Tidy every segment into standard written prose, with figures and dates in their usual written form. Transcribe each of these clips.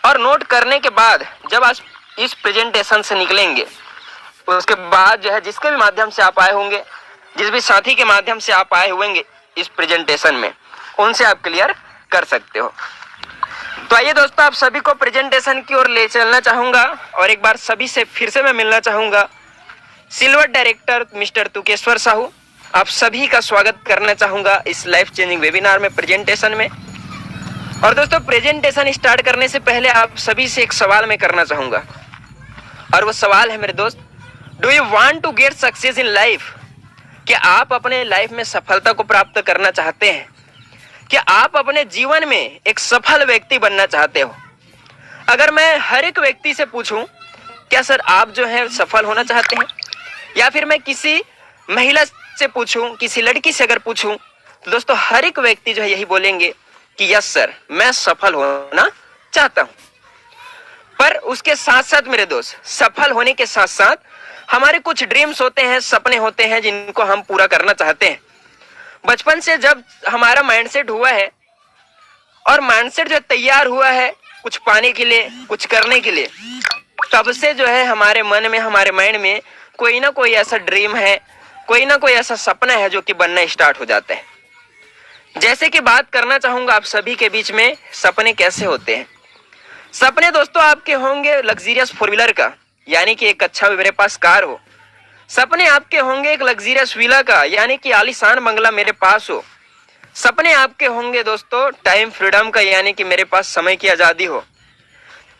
और नोट करने के बाद जब आप इस प्रेजेंटेशन से निकलेंगे, उसके बाद जो है जिसके भी माध्यम से आप आए होंगे, जिस भी साथी के माध्यम से आप आए होंगे इस प्रेजेंटेशन में, उनसे आप क्लियर कर सकते हो। तो आइए दोस्तों, आप सभी को प्रेजेंटेशन की ओर ले चलना चाहूंगा और एक बार सभी से फिर से मैं मिलना चाहूंगा। सिल्वर डायरेक्टर मिस्टर तुकेश्वर साहू, आप सभी का स्वागत करना चाहूंगा इस लाइफ चेंजिंग वेबिनार में, प्रेजेंटेशन में। और दोस्तों, प्रेजेंटेशन स्टार्ट करने से पहले आप सभी से एक सवाल मैं करना चाहूंगा, और वो सवाल है मेरे दोस्त, do you want to get success in life? क्या आप अपने लाइफ में सफलता को प्राप्त करना चाहते हैं? क्या आप अपने जीवन में एक सफल व्यक्ति बनना चाहते हो? अगर मैं हर एक व्यक्ति से पूछूं, क्या सर आप जो है सफल होना चाहते हैं, या फिर मैं किसी महिला से पूछूं, किसी लड़की से अगर पूछूं, तो दोस्तों हर एक व्यक्ति जो है यही बोलेंगे कि यस सर, मैं सफल होना चाहता हूं। पर उसके साथ साथ मेरे दोस्त, सफल होने के साथ साथ हमारे कुछ ड्रीम्स होते हैं, सपने होते हैं जिनको हम पूरा करना चाहते हैं। बचपन से जब हमारा माइंडसेट हुआ है, और माइंडसेट जो तैयार हुआ है कुछ पाने के लिए, कुछ करने के लिए, तब से जो है हमारे मन में, हमारे माइंड में कोई ना कोई ऐसा ड्रीम है, कोई ना कोई ऐसा सपना है जो कि बनना स्टार्ट हो जाता है। जैसे कि बात करना चाहूंगा आप सभी के बीच में, सपने कैसे होते हैं। सपने दोस्तों आपके होंगे लग्जरियस फोर व्हीलर का, यानी कि एक अच्छा मेरे पास कार हो। सपने आपके होंगे एक लग्जरियस विला का, यानी कि आलीशान बंगला मेरे पास हो। सपने आपके होंगे दोस्तों टाइम फ्रीडम का, यानी कि मेरे पास समय की आजादी हो।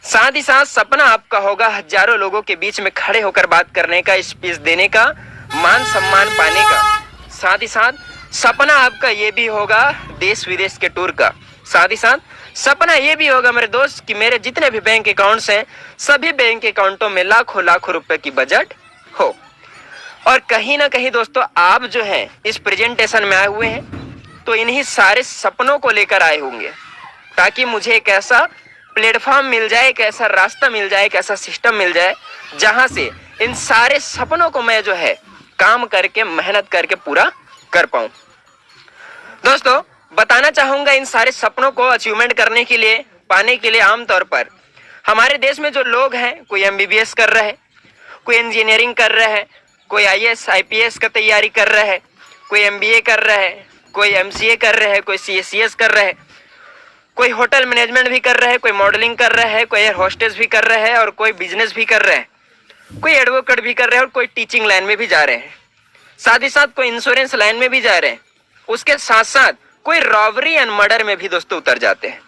साथ ही साथ सपना आपका होगा हजारों लोगों के बीच में खड़े होकर बात करने का, स्पीच देने का, मान सम्मान पाने का। साथ ही साथ सपना आपका ये भी होगा देश विदेश के टूर का। साथ ही साथ सपना ये भी होगा मेरे दोस्त कि मेरे जितने भी बैंक अकाउंट्स हैं, सभी बैंक अकाउंटों में लाखों लाखों रुपए की बजट हो। और कहीं ना कहीं दोस्तों आप जो हैं इस प्रेजेंटेशन में आए हुए हैं, तो इन्हीं सारे सपनों को लेकर आए होंगे, ताकि मुझे एक ऐसा प्लेटफॉर्म मिल जाए, एक ऐसा रास्ता मिल जाए, एक ऐसा सिस्टम मिल जाए जहां से इन सारे सपनों को मैं जो है काम करके, मेहनत करके पूरा कर पाऊं। दोस्तों, बताना चाहूंगा इन सारे सपनों को अचीवमेंट करने के लिए, पाने के लिए, आमतौर पर हमारे देश में जो लोग हैं, कोई एमबीबीएस कर रहा है, कोई इंजीनियरिंग कर रहा है, कोई आईएएस आईपीएस का तैयारी कर रहा है, कोई एमबीए कर रहा है, कोई एमसीए कर रहा है, कोई सीएसीएस कर रहा है, कोई होटल मैनेजमेंट भी कर रहा है, कोई मॉडलिंग कर रहा है, कोई एयर होस्टेस भी कर रहा है, और कोई बिजनेस भी कर रहा है, कोई एडवोकेट भी कर रहे हैं, और कोई टीचिंग लाइन में भी जा रहे हैं। साथ ही साथ कोई इंश्योरेंस लाइन में भी जा रहे हैं। उसके साथ साथ कोई रॉबरी एंड मर्डर में भी दोस्तों उतर जाते हैं।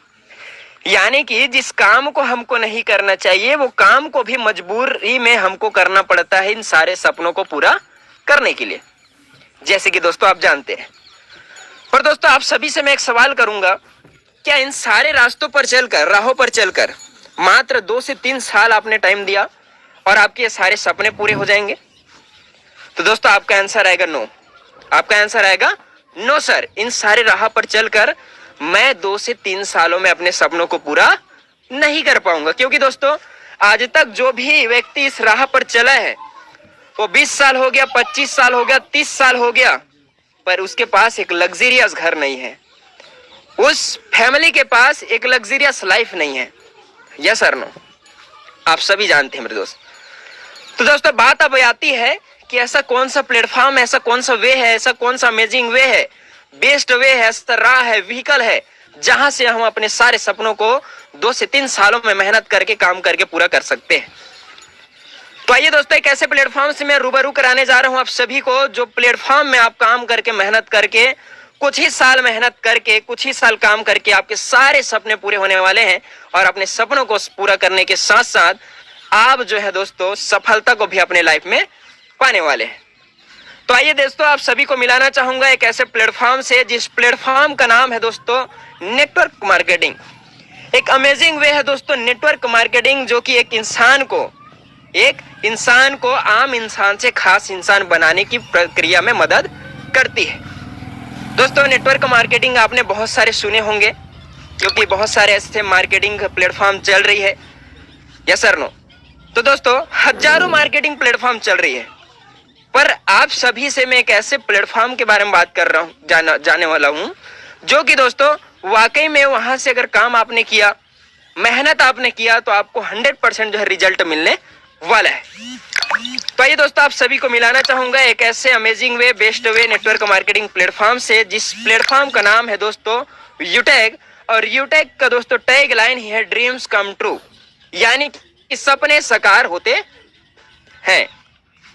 यानी कि जिस काम को हमको नहीं करना चाहिए, वो काम को भी मजबूरी में हमको करना पड़ता है इन सारे सपनों को पूरा करने के लिए, जैसे कि दोस्तों आप जानते हैं। पर दोस्तों आप सभी से मैं एक सवाल करूंगा, क्या इन सारे रास्तों पर चलकर, राहों पर चलकर मात्र 2 से 3 साल आपने टाइम दिया और आपके ये सारे सपने पूरे हो जाएंगे? तो दोस्तों आपका आंसर आएगा नो। आपका आंसर आएगा नो सर, इन सारे राह पर चलकर मैं 2 से 3 सालों में अपने सपनों को पूरा नहीं कर पाऊंगा। क्योंकि दोस्तों आज तक जो भी व्यक्ति इस राह पर चला है, वो 20 साल हो गया, 25 साल हो गया, 30 साल हो गया, पर उसके पास एक लग्जरियस घर नहीं है, उस फैमिली के पास एक लग्जरियस लाइफ नहीं है। यस सर नो, आप सभी जानते हैं मेरे दोस्त। तो दोस्तों बात अब आती है कि ऐसा कौन सा प्लेटफॉर्म, ऐसा कौन सा वे है, ऐसा कौन सा अमेजिंग वे है, बेस्ट वे है, ऐसा राह है, व्हीकल है, जहां से हम अपने सारे सपनों को 2 से 3 सालों में मेहनत करके, काम करके पूरा कर सकते हैं। तो आइए दोस्तों, एक ऐसे प्लेटफॉर्म से मैं रूबरू कराने जा रहा हूं आप सभी को, जो प्लेटफॉर्म में आप काम करके, मेहनत करके, कुछ ही साल मेहनत करके, कुछ ही साल काम करके आपके सारे सपने पूरे होने वाले हैं। और अपने सपनों को पूरा करने के साथ साथ आप जो है दोस्तों सफलता को भी अपने लाइफ में पाने वाले हैं। तो आइए दोस्तों, आप सभी को मिलाना चाहूंगा एक ऐसे प्लेटफॉर्म से, जिस प्लेटफॉर्म का नाम है दोस्तों नेटवर्क मार्केटिंग। एक अमेजिंग वे है दोस्तों नेटवर्क मार्केटिंग, जो कि एक इंसान को आम इंसान से खास इंसान बनाने की प्रक्रिया में मदद करती है। दोस्तों नेटवर्क मार्केटिंग आपने बहुत सारे सुने होंगे, क्योंकि बहुत सारे ऐसे मार्केटिंग प्लेटफॉर्म चल रही है। Yes sir no. तो दोस्तों हजारों मार्केटिंग प्लेटफॉर्म चल रही है, पर आप सभी से मैं एक ऐसे प्लेटफॉर्म के बारे में बात कर रहा हूं, जाने वाला हूं, जो कि दोस्तों वाकई में वहां से अगर काम आपने किया, मेहनत आपने किया तो आपको 100% जो है रिजल्ट मिलने वाला है। तो आइए दोस्तों, आप सभी को मिलाना चाहूंगा एक ऐसे अमेजिंग वे, best way network marketing platform से, जिस प्लेटफॉर्म का नाम है दोस्तों यूटेक। और यूटेक का दोस्तों टैग लाइन ही है ड्रीम्स कम ट्रू, यानी कि सपने साकार होते हैं।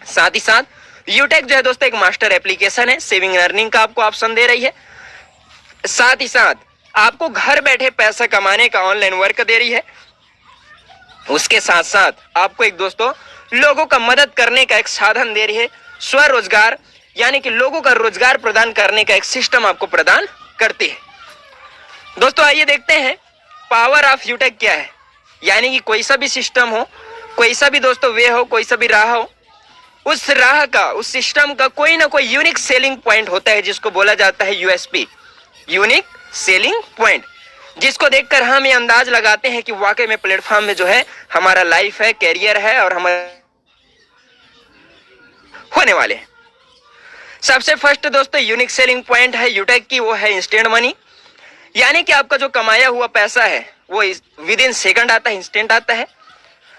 साथ ही साथ यूटेक जो है दोस्तों एक मास्टर एप्लीकेशन है, सेविंग अर्निंग का आपको ऑप्शन दे रही है। साथ ही साथ आपको घर बैठे पैसा कमाने का ऑनलाइन वर्क दे रही है। उसके साथ साथ आपको एक दोस्तों लोगों का मदद करने का एक साधन दे रही है, स्वरोजगार, यानी कि लोगों का रोजगार प्रदान करने का एक सिस्टम आपको प्रदान करती है। दोस्तों आइए देखते हैं पावर ऑफ यूटेक क्या है। यानी कि कोई सा भी सिस्टम हो, कोई सा भी दोस्तों वे हो, कोई सा भी राह हो, उस राह का, उस सिस्टम का कोई ना कोई यूनिक सेलिंग पॉइंट होता है, जिसको बोला जाता है यूएसपी, यूनिक सेलिंग पॉइंट, जिसको देखकर हम ये अंदाज लगाते हैं कि वाकई में प्लेटफॉर्म में जो है हमारा लाइफ है, कैरियर है और हमारे होने वाले हैं। सबसे फर्स्ट दोस्तों यूनिक सेलिंग पॉइंट है यूटेक की, वो है इंस्टेंट मनी। यानी कि आपका जो कमाया हुआ पैसा है वो विद इन सेकंड आता है, इंस्टेंट आता है।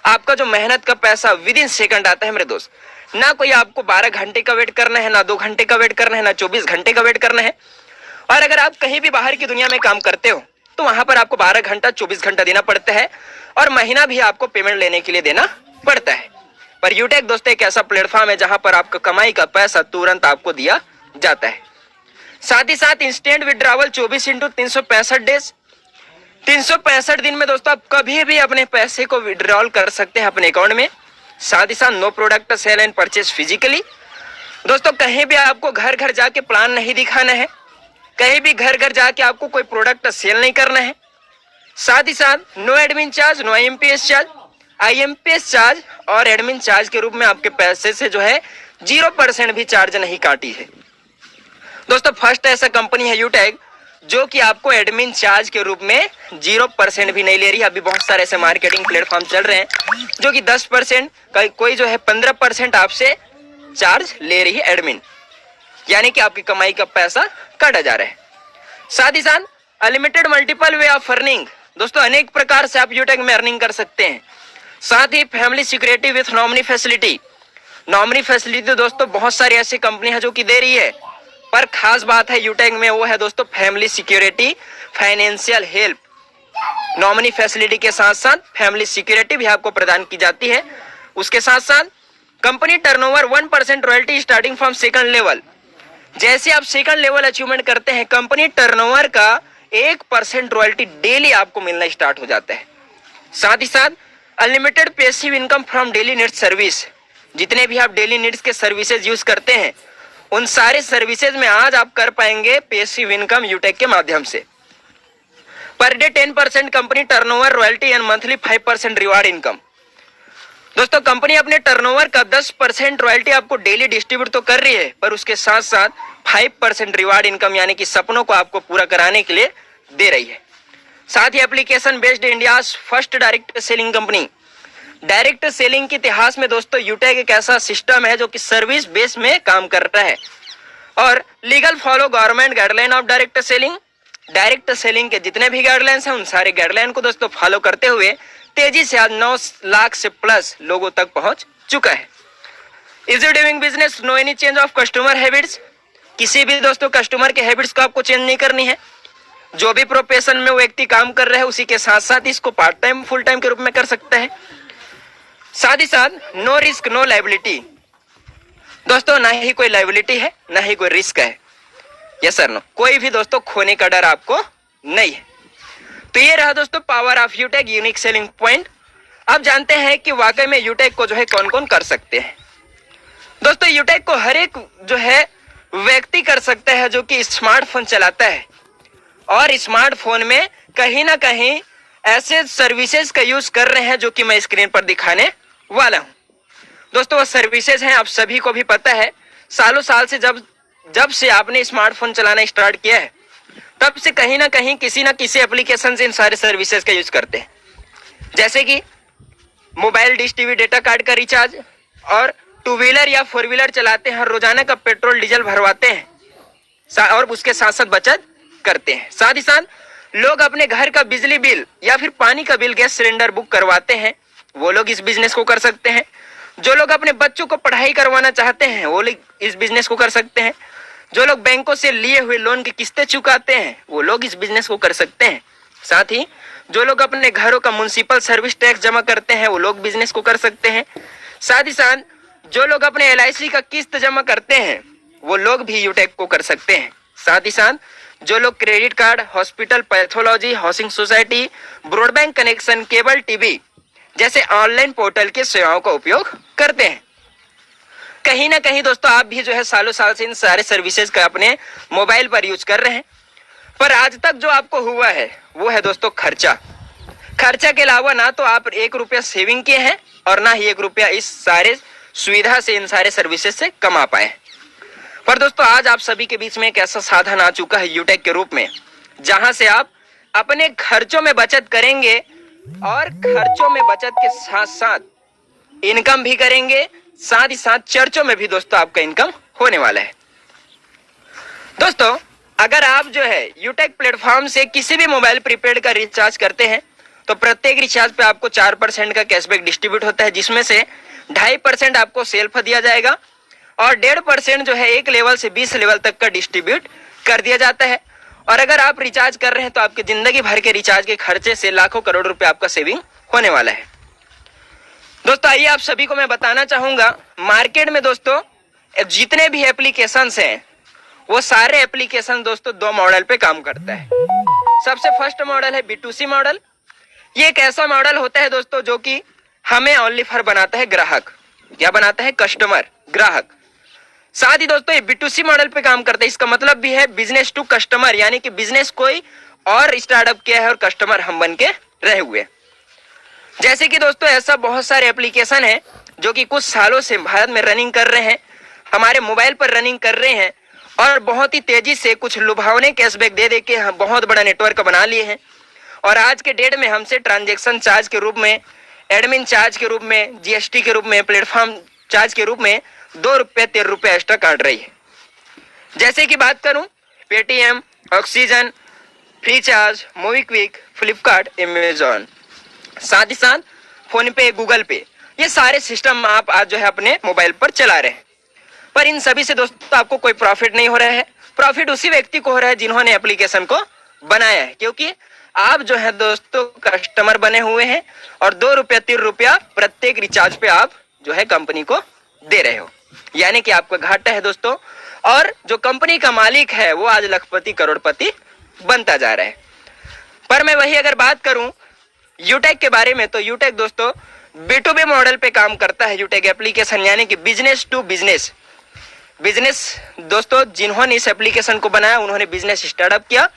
आपका जो मेहनत का पैसा विद इन सेकंड आता है मेरे दोस्त। ना कोई आपको 12 घंटे का वेट करना है, ना 2 घंटे का वेट करना है, ना 24 घंटे का वेट करना है। और अगर आप कहीं भी बाहर की दुनिया में काम करते हो तो वहां पर आपको 12 घंटा 24 घंटा देना पड़ता है, और महीना भी आपको पेमेंट लेने के लिए देना पड़ता है। पर यूटेक दोस्तों एक ऐसा प्लेटफॉर्म है जहां पर आपका कमाई का पैसा तुरंत आपको दिया जाता है। साथ ही साथ इंस्टेंट विड्रॉवल 24 इंटू 365 डेज, 365 दिन में दोस्तों आप कभी भी अपने पैसे को विड्रॉल कर सकते हैं अपने अकाउंट में। साथ ही साथ no product sale and purchase physically. दोस्तों कहीं भी आपको घर घर जाके प्लान नहीं दिखाना है, कहीं भी घर घर जाके आपको कोई प्रोडक्ट सेल नहीं करना है। साथ ही साथ no admin charge, no IMPS charge. IMPS charge और एडमिन चार्ज के रूप में आपके पैसे से जो है 0% भी चार्ज नहीं काटी है। दोस्तों फर्स्ट ऐसा कंपनी है यूटेक जो कि आपको एडमिन चार्ज के रूप में 0% भी नहीं ले रही है। अभी बहुत सारे ऐसे मार्केटिंग प्लेटफॉर्म चल रहे हैं जो कि 10%, कोई जो है 15% आपसे चार्ज ले रही है एडमिन, यानी कि आपकी कमाई का पैसा काटा जा रहा है। साथ ही साथ unlimited multiple way of earning. दोस्तों अनेक प्रकार से आप यूटेक में अर्निंग कर सकते हैं। साथ ही family security with nominee facility. Nominee facility दोस्तों बहुत सारी ऐसी कंपनी है जो कि दे रही है, पर खास बात है यूटेक में वो है दोस्तों family security, financial help. Nominee facility के साथ साथ फैमिली सिक्योरिटी भी आपको प्रदान की जाती है। उसके साथ साथ company turnover 1% royalty starting from second level. जैसे आप सेकंड लेवल अचीवमेंट करते हैं, कंपनी टर्नओवर का 1% रॉयल्टी डेली आपको मिलना स्टार्ट हो जाता है। साथ ही साथ unlimited passive income from daily needs service. जितने भी आप डेली नीड्स के सर्विसेज यूज करते हैं, उन सारे सर्विसेज में आज आप कर पाएंगे पैसिव इनकम यूटेक के माध्यम से। Per day 10% company turnover royalty and monthly 5% reward income. दोस्तों कंपनी अपने टर्नओवर का 10% रॉयल्टी आपको डेली डिस्ट्रीब्यूट तो कर रही है, पर उसके साथ साथ 5% रिवार्ड इनकम, यानी कि सपनों को आपको पूरा कराने के लिए दे रही है। साथ ही application based India first direct selling company. Direct selling के इतिहास में दोस्तों यूटेक एक ऐसा सिस्टम है जो कि सर्विस बेस में काम कर रहा है और legal follow government guideline of direct selling. Direct selling के जितने भी गाइडलाइंस हैं उन सारे गाइडलाइन को दोस्तों फॉलो करते हुए तेजी से आज 9 लाख से प्लस लोगों तक पहुंच चुका है। Is you doing business, no any change of customer habits. किसी भी दोस्तों कस्टमर के हैबिट्स को आपको चेंज नहीं करनी है। जो भी प्रोफेशन में वो व्यक्ति काम कर रहा है उसी के साथ साथ इसको पार्ट टाइम फुल टाइम के रूप में कर सकता है। साथ ही साथ नो रिस्क नो लायबिलिटी। दोस्तों ना ही कोई लायबिलिटी है ना ही कोई रिस्क है। यस सर नो, कोई भी दोस्तों खोने का डर आपको नहीं है। तो ये रहा दोस्तों power of यूटेक, unique selling point. अब जानते हैं कि वाकई में यूटेक को जो है कौन कौन कर सकते हैं। दोस्तों यूटेक को हर एक जो है व्यक्ति कर सकता है जो कि स्मार्टफोन चलाता है और स्मार्टफोन में कहीं ना कहीं ऐसे सर्विसेज का यूज कर रहे हैं जो कि मैं स्क्रीन पर दिखाने वाला हूं। दोस्तों वो सर्विसेज हैं, आप सभी को भी पता है, सालों साल से जब से आपने स्मार्टफोन चलाना स्टार्ट किया है तब से कहीं ना कहीं किसी ना किसी एप्लीकेशन से इन सारे सर्विसेज का यूज करते हैं। जैसे कि mobile dish TV data card का रिचार्ज, और 2 व्हीलर या 4 व्हीलर चलाते हैं, रोजाना का पेट्रोल डीजल भरवाते हैं और उसके साथ साथ बचत करते हैं। साथ ही साथ लोग अपने घर का बिजली बिल या फिर पानी का बिल, गैस सिलेंडर बुक करवाते हैं, वो लोग इस बिजनेस को कर सकते हैं। जो लोग अपने बच्चों को पढ़ाई करवाना चाहते हैं वो लोग इस बिजनेस को कर सकते हैं। जो लोग बैंकों से लिए हुए लोन की किस्तें चुकाते हैं वो लोग इस बिजनेस को कर सकते हैं। साथ ही जो लोग अपने घरों का म्युनिसिपल सर्विस टैक्स जमा करते हैं वो लोग बिजनेस को कर सकते हैं। साथ ही साथ जो लोग अपने LIC का किस्त जमा करते हैं वो लोग भी यूटेक को कर सकते हैं। साथ ही साथ जो लोग credit card, hospital, pathology, housing society, broadband connection, cable TV जैसे ऑनलाइन पोर्टल की सेवाओं का उपयोग करते हैं। कहीं ना कहीं दोस्तों आप भी जो है सालों साल से इन सारे सर्विसेज का अपने मोबाइल पर यूज कर रहे हैं, पर आज तक जो आपको हुआ है वो है दोस्तों खर्चा। खर्चा के अलावा ना तो आप 1 रुपया सेविंग किए हैं और ना ही 1 रुपया इस सारे सुविधा से, इन सारे सर्विसेज से कमा पाए। पर दोस्तों आज आप सभी के बीच में एक ऐसा साधन आ चुका है यूटेक के रूप में, जहां से आप अपने खर्चों में बचत करेंगे और खर्चों में बचत के साथ साथ इनकम भी करेंगे। साथ ही साथ चर्चों में भी दोस्तों आपका इनकम होने वाला है। दोस्तों अगर आप जो है यूटेक प्लेटफॉर्म से किसी भी मोबाइल प्रीपेड का रिचार्ज करते हैं तो प्रत्येक रिचार्ज पे आपको 4% का कैशबैक डिस्ट्रीब्यूट होता है, जिसमें से 2.5% आपको सेल्फ दिया जाएगा और 1.5% जो है 1 लेवल से 20 लेवल तक का डिस्ट्रीब्यूट कर दिया जाता है। और अगर आप रिचार्ज कर रहे हैं तो आपके जिंदगी भर के रिचार्ज के खर्चे से लाखों करोड़ रुपए आपका सेविंग होने वाला है। दोस्तों आइए आप सभी को मैं बताना चाहूंगा, मार्केट में दोस्तों जितने भी एप्लीकेशंस हैं वो सारे एप्लीकेशन दोस्तों 2 मॉडल पे काम करता है। सबसे फर्स्ट मॉडल है B2C मॉडल। ये एक ऐसा मॉडल होता है दोस्तों जो कि हमें ओनली फॉर बनाता है ग्राहक। क्या बनाता है? कस्टमर, ग्राहक। साथ ही दोस्तों ये B2C मॉडल पे काम करता है। इसका मतलब भी है बिजनेस टू कस्टमर, यानी कि बिजनेस कोई और स्टार्टअप किया है और कस्टमर हम बन के रहे हुए। जैसे कि दोस्तों ऐसा बहुत सारे एप्लीकेशन है जो कि कुछ सालों से भारत में रनिंग कर रहे हैं, हमारे मोबाइल पर रनिंग कर रहे हैं और बहुत ही तेजी से कुछ लुभावने कैशबैक दे के हम बहुत बड़ा नेटवर्क बना लिए हैं। और आज के डेट में हमसे ट्रांजैक्शन चार्ज के रूप में, एडमिन चार्ज के रूप में, GST के रूप में, प्लेटफॉर्म चार्ज के रूप में 2 रुपये 13 रुपये एक्स्ट्रा काट रही है। जैसे कि बात करूं Paytm, Oxygen, Freecharge, MobiKwik, Flipkart, Amazon, साथ ही साथ फोन पे, गूगल पे, ये सारे सिस्टम आप आज जो है अपने मोबाइल पर चला रहे हैं। पर इन सभी से दोस्तों आपको कोई प्रॉफिट नहीं हो रहा है। प्रॉफिट उसी व्यक्ति को हो रहा है जिन्होंने एप्लीकेशन को बनाया है, क्योंकि आप जो है दोस्तों कस्टमर बने हुए हैं और 2 रुपया 13 रुपया प्रत्येक रिचार्ज पे आप जो है कंपनी को दे रहे हो, यानी कि आपका घाटा है दोस्तों। और जो कंपनी का मालिक है वो आज लखपति करोड़पति बनता जा रहा है। पर मैं वही अगर बात करूं यूटेक के बारे में तो यूटेक दोस्तों B2B मॉडल पे काम करता है। यूटेक एप्लीकेशन यानी कि बिजनेस टू बिजनेस। बिजनेस दोस्तों जिन्होंने इस एप्लीकेशन को बनाया उन्होंने बिजनेस स्टार्टअप किया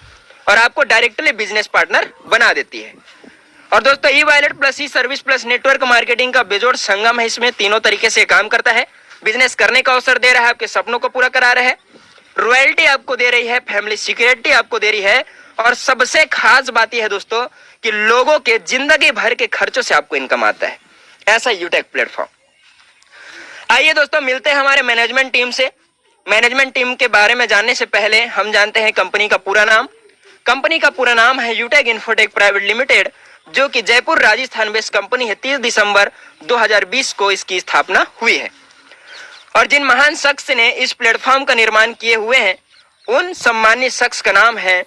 और आपको डायरेक्टली बिजनेस पार्टनर बना देती है। और दोस्तों e-wallet plus e-service plus network marketing का बेजोड़ संगम है। इसमें तीनों तरीके से काम करता है। बिजनेस करने का अवसर दे रहा है, आपके सपनों को पूरा करा रहा है, रॉयल्टी आपको दे रही है, फैमिली सिक्योरिटी आपको दे रही है और सबसे खास बात यह है दोस्तों कि लोगों के जिंदगी भर के खर्चों से आपको इनकम आता है। ऐसा यूटेक प्लेटफॉर्म। आइए दोस्तों मिलते हैं हमारे मैनेजमेंट टीम से। मैनेजमेंट टीम के बारे में जानने से पहले हम जानते हैं कंपनी का पूरा नाम। कंपनी का पूरा नाम है यूटेक इन्फोटेक प्राइवेट लिमिटेड, जो कि जयपुर राजस्थान बेस्ड कंपनी है। 30 दिसंबर 2020 को इसकी स्थापना हुई है। और जिन महान शख्स ने इस प्लेटफॉर्म का निर्माण किए हुए हैं उन सम्मानित शख्स का नाम है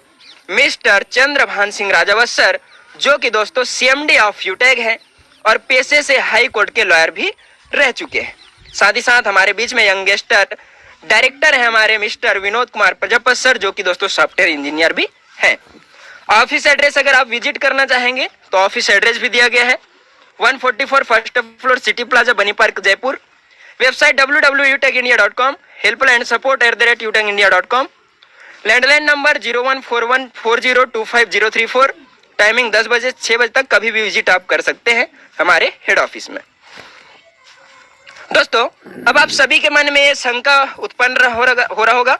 मिस्टर चंद्रभान सिंह राजावत्सर, जो कि दोस्तों CMD ऑफ यूटेक है और पेशे से हाई कोर्ट के लॉयर भी रह चुके हैं। साथ ही साथ हमारे बीच में यंगेस्टर डायरेक्टर है हमारे मिस्टर विनोद कुमार प्रजापत सर, जो कि दोस्तों सॉफ्टवेयर इंजीनियर भी हैं। ऑफिस एड्रेस अगर आप विजिट करना चाहेंगे तो ऑफिस एड्रेस भी दिया गया है 144 फर्स्ट फ्लोर सिटी प्लाजा बनी park Jaipur. Website www.utekindia.com, helpline support@utekindia.com, landline number 014140250034। Timing 10 बजे 6 बजे तक कभी भी विजिट आप कर सकते हैं हमारे हेड ऑफिस में। दोस्तों अब आप सभी के मन में ये शंका उत्पन्न हो रहा होगा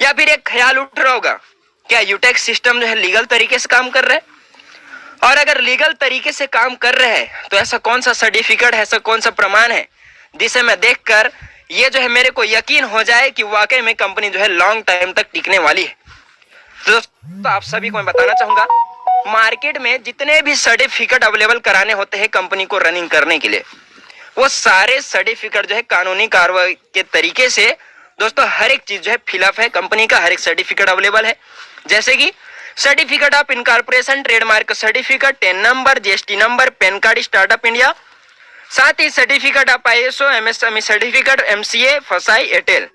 या फिर एक ख्याल उठ रहा होगा, क्या यूटेक सिस्टम जो है लीगल तरीके से काम कर रहा है? और अगर लीगल तरीके से काम कर रहे हैं तो ऐसा कौन सा सर्टिफिकेट है, ऐसा कौन सा प्रमाण है जिसे मैं देखकर ये जो है मेरे को यकीन हो जाए कि वाकई में कंपनी जो है लॉन्ग टाइम तक टिकने वाली है? तो दोस्तों आप सभी को मैं बताना चाहूंगा, मार्केट में जितने भी सर्टिफिकेट अवेलेबल कराने होते हैं कंपनी को रनिंग करने के लिए, वो सारे सर्टिफिकेट जो है कानूनी कार्रवाई के तरीके से दोस्तों हर एक चीज जो है फिलअप है, कंपनी का हर एक सर्टिफिकेट अवेलेबल है। जैसे कि certificate of incorporation, trademark certificate, TAN number, GST number, PAN card startup India, साथ ही certificate of ISO, MSME certificate, MCA, FSSAI, Airtel,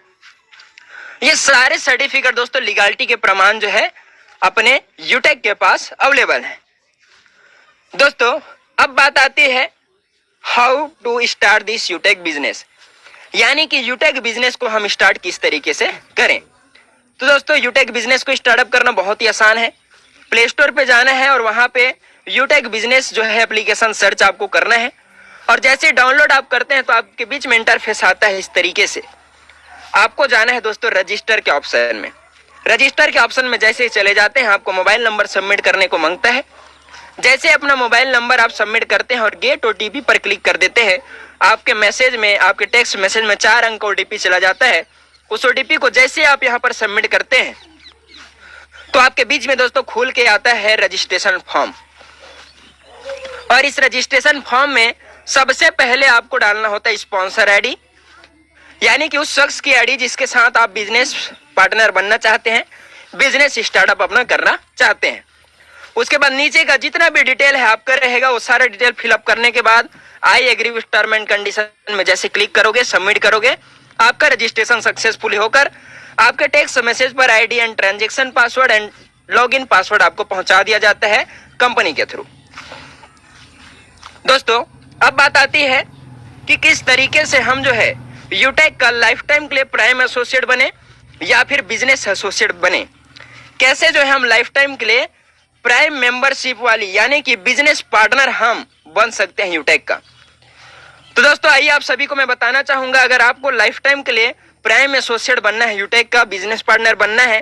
ये सारे सर्टिफिकेट दोस्तों लीगलिटी के प्रमाण जो है अपने यूटेक के पास अवेलेबल है। दोस्तों अब बात आती है how to start this Utech business, यानी कि यूटेक बिजनेस को हम स्टार्ट किस तरीके से करें। तो दोस्तों यूटेक बिजनेस को स्टार्टअप करना बहुत ही आसान है। प्ले स्टोर पे जाना है और वहां पे यूटेक बिजनेस जो है एप्लीकेशन सर्च आपको करना है, और जैसे डाउनलोड आप करते हैं तो आपके बीच में इंटरफेस आता है इस तरीके से। आपको जाना है दोस्तों रजिस्टर के ऑप्शन में। रजिस्टर के ऑप्शन में जैसे ही चले जाते हैं आपको मोबाइल नंबर सबमिट करने को मांगता है। जैसे अपना मोबाइल नंबर आप सबमिट करते हैं और गेट ओटीपी पर क्लिक कर देते हैं, आपके मैसेज में, आपके टेक्स्ट मैसेज में 4 अंक का ओटीपी चला जाता है। उस ओटीपी को जैसे आप यहाँ पर सबमिट करते हैं तो आपके बीच में दोस्तों खुल के आता है रजिस्ट्रेशन फॉर्म, और इस रजिस्ट्रेशन फॉर्म में सबसे पहले आपको डालना होता है स्पॉन्सर आईडी, यानी कि उस शख्स की आईडी जिसके साथ आप बिजनेस पार्टनर बनना चाहते हैं, बिजनेस स्टार्टअप अपना करना चाहते हैं। उसके बाद नीचे का जितना भी डिटेल है आपका रहेगा, वो सारा डिटेल फिलअप करने के बाद I agree with term and condition में जैसे क्लिक करोगे, सबमिट करोगे, आपका रजिस्ट्रेशन सक्सेसफुली होकर आपके टेक्स्ट मैसेज पर ID and transaction password and login password आपको पहुंचा दिया जाता है कंपनी के थ्रू। दोस्तों अब बात आती है कि किस तरीके से हम जो है यूटेक का लाइफ टाइम के लिए प्राइम एसोसिएट बने या फिर बिजनेस एसोसिएट बने। कैसे जो है हम लाइफ टाइम के लिए प्राइम मेंबरशिप वाली यानी कि बिजनेस पार्टनर हम बन सकते हैं यूटेक का। तो दोस्तों आइए आप सभी को मैं बताना चाहूंगा, अगर आपको लाइफ टाइम के लिए प्राइम एसोसिएट बनना है, यूटेक का बिजनेस पार्टनर बनना है,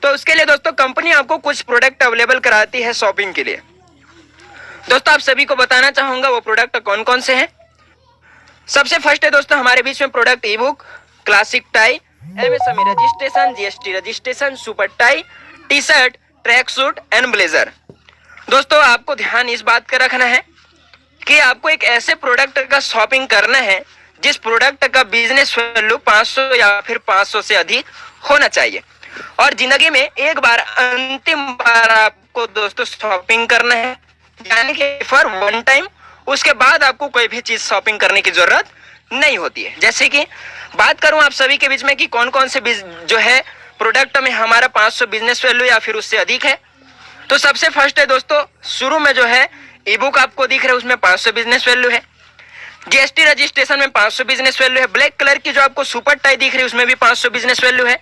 तो उसके लिए दोस्तों कंपनी आपको कुछ प्रोडक्ट अवेलेबल कराती है शॉपिंग के लिए। दोस्तों आप सभी को बताना चाहूंगा वो प्रोडक्ट कौन कौन से हैं। सबसे फर्स्ट है दोस्तों हमारे बीच में product E book, classic tie, MSME registration, GST registration, super tie, T shirt, track suit and blazer. दोस्तों आपको ध्यान इस बात का रखना है कि आपको एक ऐसे प्रोडक्ट का शॉपिंग करना है जिस प्रोडक्ट का बिजनेस वैल्यू 500 या फिर 500 से अधिक होना चाहिए, और जिंदगी में एक बार अंतिम बार आपको दोस्तों शॉपिंग करना है, यानी कि फॉर वन टाइम। उसके बाद आपको कोई भी चीज शॉपिंग करने की जरूरत नहीं होती है। जैसे कि बात करूं आप सभी के बीच में कि कौन कौन से जो है प्रोडक्ट में हमारा 500 बिजनेस वैल्यू या फिर उससे अधिक है। तो सबसे फर्स्ट है दोस्तों शुरू में जो है ई बुक आपको दिख रहा है, उसमें 500 बिजनेस वैल्यू है। जीएसटी रजिस्ट्रेशन में 500 बिजनेस वैल्यू है। ब्लैक कलर की जो आपको सुपर टाई दिख रही है उसमें भी 500 बिजनेस वैल्यू है,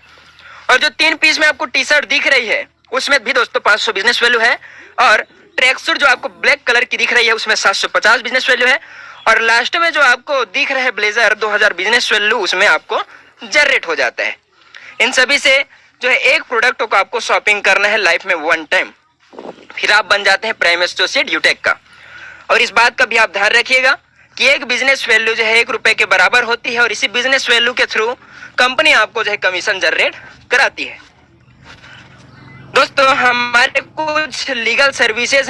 और जो 3 पीस में आपको टी शर्ट दिख रही है उसमें भी दोस्तों 500 बिजनेस वैल्यू है, और ट्रैक सूट जो आपको ब्लैक कलर की दिख रही है उसमें 750 बिजनेस वैल्यू है, और लास्ट में जो आपको दिख रहा है ब्लेजर 2000 बिजनेस वैल्यू उसमें आपको जनरेट हो जाता है। इन सभी से जो है एक प्रोडक्ट को आपको शॉपिंग करना है लाइफ में वन टाइम, फिर आप बन जाते हैं प्राइम एसोसिएट यूटेक का। और इस बात का भी आप ध्यान रखिएगा कि एक बिजनेस वैल्यू जो है 1 रुपए के बराबर होती है, और इसी बिजनेस वैल्यू के थ्रू कंपनी आपको जो है कमीशन जनरेट कराती है। दोस्तों हमारे कुछ लीगल सर्विसेज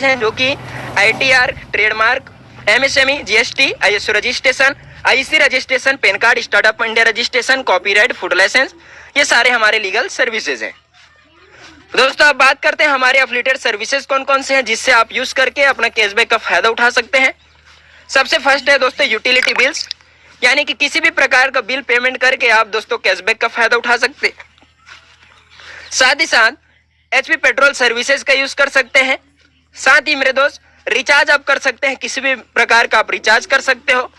हैं जो कि ITR, trademark, MSME, GST, ISO registration, IC registration, PAN card, startup India registration, copyright, food licence, ये सारे हमारे लीगल सर्विसेज हैं। दोस्तों अब बात करते हैं हमारे एफिलिएटेड सर्विसेज कौन कौन से हैं जिससे आप यूज करके अपना कैशबैक का फायदा उठा सकते हैं। सबसे फर्स्ट है दोस्तों यूटिलिटी बिल्स, यानी कि किसी भी प्रकार का बिल पेमेंट करके आप दोस्तों कैशबैक का फायदा उठा सकते हैं। साथ ही साथ एचपी पेट्रोल सर्विसेज का यूज कर सकते हैं। साथ ही मेरे दोस्त रिचार्ज आप कर सकते हैं, किसी भी प्रकार का आप रिचार्ज कर सकते हो।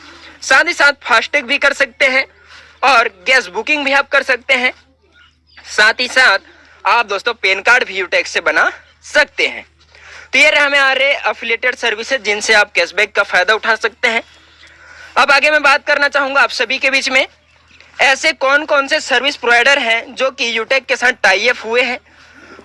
साथ ही साथ फास्टैग भी कर सकते हैं, और गैस बुकिंग भी आप कर सकते हैं। साथ ही साथ आप दोस्तों पैन कार्ड भी यूटेक से बना सकते हैं। तो ये रहे हमारे एफिलिएटेड सर्विसेज जिनसे आप कैशबैक का फायदा उठा सकते हैं। अब आगे मैं बात करना चाहूंगा आप सभी के बीच में ऐसे कौन कौन से सर्विस प्रोवाइडर हैं जो कि यूटेक के साथ टाई अप हुए हैं,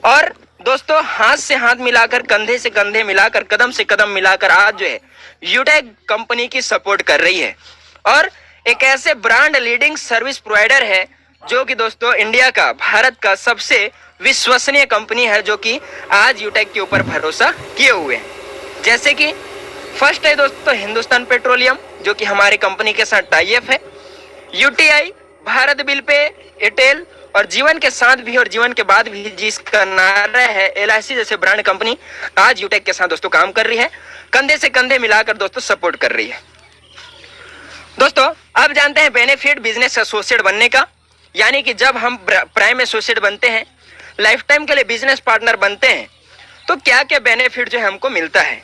और दोस्तों हाथ से हाथ मिलाकर, कंधे से कंधे मिलाकर, कदम से कदम मिलाकर आज जो है यूटेक कंपनी की सपोर्ट कर रही है, और एक ऐसे ब्रांड लीडिंग सर्विस प्रोवाइडर है जो कि दोस्तों इंडिया का, भारत का सबसे विश्वसनीय कंपनी है, जो कि आज यूटेक के ऊपर भरोसा किए हुए हैं। जैसे कि फर्स्ट है दोस्तों हिंदुस्तान पेट्रोलियम, जो कि हमारी कंपनी के साथ टाई अप है। UTI, Bharat bill pay, Airtel और जीवन के साथ भी और जीवन के बाद भी जिसका नारा है एलआईसी जैसे ब्रांड कंपनी आज यूटेक के साथ दोस्तों काम कर रही है, कंधे से कंधे मिलाकर दोस्तों सपोर्ट कर रही है। दोस्तों अब जानते हैं बेनिफिट बिजनेस एसोसिएट बनने का, यानी कि जब हम प्राइम एसोसिएट बनते हैं, लाइफ टाइम के लिए बिजनेस पार्टनर बनते हैं, तो क्या क्या बेनिफिट जो है हमको मिलता है।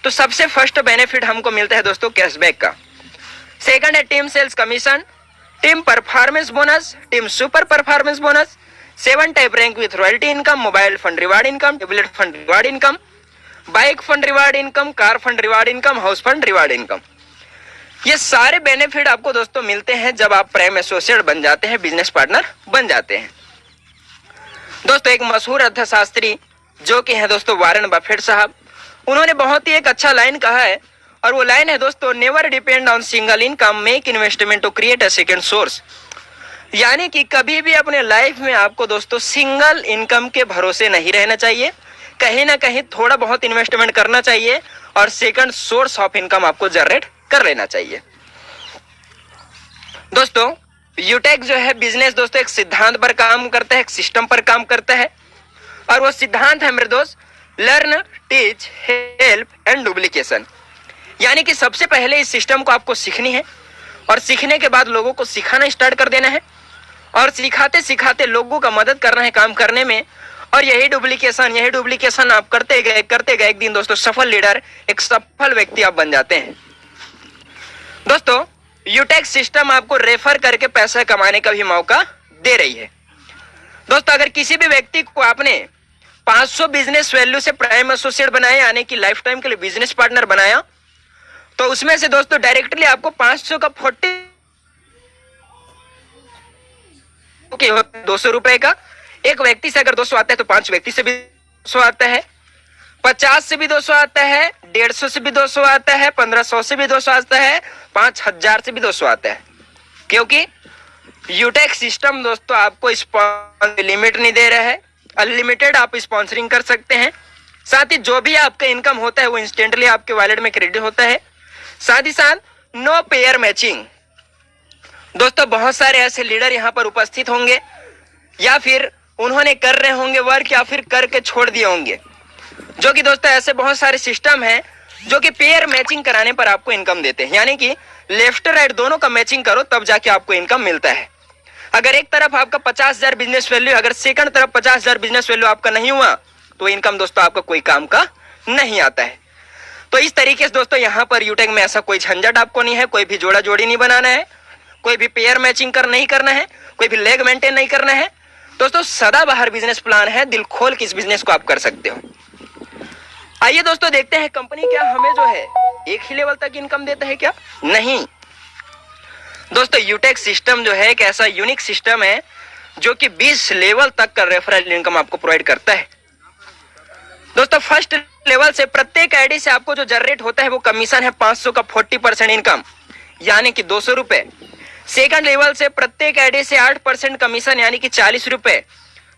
तो सबसे फर्स्ट बेनिफिट हमको मिलता है दोस्तों कैशबैक का। सेकंड है team sales commission, team performance bonus, team super performance bonus, 7 type rank with royalty income, mobile fund reward income, tablet fund reward income, bike fund reward income, car fund reward income, house fund reward income. ये सारे benefit आपको दोस्तों मिलते हैं जब आप prime associate बन जाते हैं, बिजनेस पार्टनर बन जाते हैं। दोस्तों एक मशहूर अर्थशास्त्री जो कि है दोस्तों वारेन बफेट साहब, उन्होंने बहुत ही एक अच्छा लाइन कहा है, और वो लाइन है दोस्तों, never depend on single income, make investment to create a second source. यानी कि कभी भी अपने लाइफ में आपको दोस्तों सिंगल इनकम के भरोसे नहीं रहना चाहिए, कहीं ना कहीं थोड़ा बहुत इन्वेस्टमेंट करना चाहिए और सेकंड सोर्स ऑफ इनकम आपको जनरेट कर लेना चाहिए। दोस्तों यूटेक जो है बिजनेस दोस्तों एक सिद्धांत पर काम करता है, एक सिस्टम पर काम करता है, और वो सिद्धांत है मेरे दोस्त, learn, teach, help and duplication. यानी कि सबसे पहले इस सिस्टम को आपको सीखनी है, और सीखने के बाद लोगों को सिखाना स्टार्ट कर देना है, और सिखाते सिखाते लोगों का मदद करना है काम करने में, और यही डुप्लीकेशन आप करते गए एक दिन दोस्तों सफल लीडर, एक सफल व्यक्ति आप बन जाते हैं। दोस्तों यूटेक सिस्टम आपको रेफर करके पैसा कमाने का भी मौका दे रही है। दोस्तों अगर किसी भी व्यक्ति को आपने 500 बिजनेस वैल्यू से प्राइम एसोसिएट बनाया, यानी कि लाइफ टाइम के लिए बिजनेस पार्टनर बनाया, तो उसमें से दोस्तों डायरेक्टली आपको 500 का 40 200 रुपए का, एक व्यक्ति से अगर 200 आता है तो 5 व्यक्ति से भी 200 आता है, 50 से भी 200 आता है, 150 से भी 200 आता है, 1500 से भी 200 आता है, 5000 से भी 200 आता है। क्योंकि यूटेक सिस्टम दोस्तों आपको लिमिट नहीं दे रहा है, अनलिमिटेड आप स्पॉन्सरिंग कर सकते हैं। साथ ही जो भी आपका इनकम होता है वो इंस्टेंटली आपके वॉलेट में क्रेडिट होता है। साथ ही साथ नो पेयर मैचिंग। दोस्तों बहुत सारे ऐसे लीडर यहाँ पर उपस्थित होंगे, या फिर उन्होंने कर रहे होंगे वर्क, या फिर करके छोड़ दिए होंगे, जो कि दोस्तों ऐसे बहुत सारे सिस्टम हैं जो कि पेयर मैचिंग कराने पर आपको इनकम देते हैं। यानी कि लेफ्ट राइट दोनों का मैचिंग करो तब जाके आपको इनकम मिलता है। अगर एक तरफ आपका 50,000 बिजनेस वैल्यू, अगर सेकंड तरफ 50,000 बिजनेस वैल्यू आपका नहीं हुआ, तो इनकम दोस्तों आपका कोई काम का नहीं आता है। तो इस तरीके से दोस्तों यहाँ पर यूटेक में ऐसा कोई झंझट आपको नहीं है, कोई भी जोड़ा जोड़ी नहीं बनाना है, कोई भी पेयर मैचिंग नहीं करना है, कोई भी लेग मेंटेन नहीं करना है। दोस्तों सदाबहार बिजनेस प्लान है, दिल खोल के इस बिजनेस को आप कर सकते हो। आइए दोस्तों देखते हैं कंपनी क्या हमें जो है एक ही लेवल तक इनकम देता है क्या? नहीं दोस्तों, यूटेक सिस्टम जो है एक ऐसा यूनिक सिस्टम है जो कि 20 लेवल तक का रेफरल इनकम आपको प्रोवाइड करता है। दोस्तों फर्स्ट लेवल से प्रत्येक आईडी से आपको जो जनरेट होता है वो कमीशन है 500 का 40% इनकम, यानी कि 200 रुपए। सेकंड लेवल से प्रत्येक आईडी से 8% कमीशन, यानी कि 40 रुपए।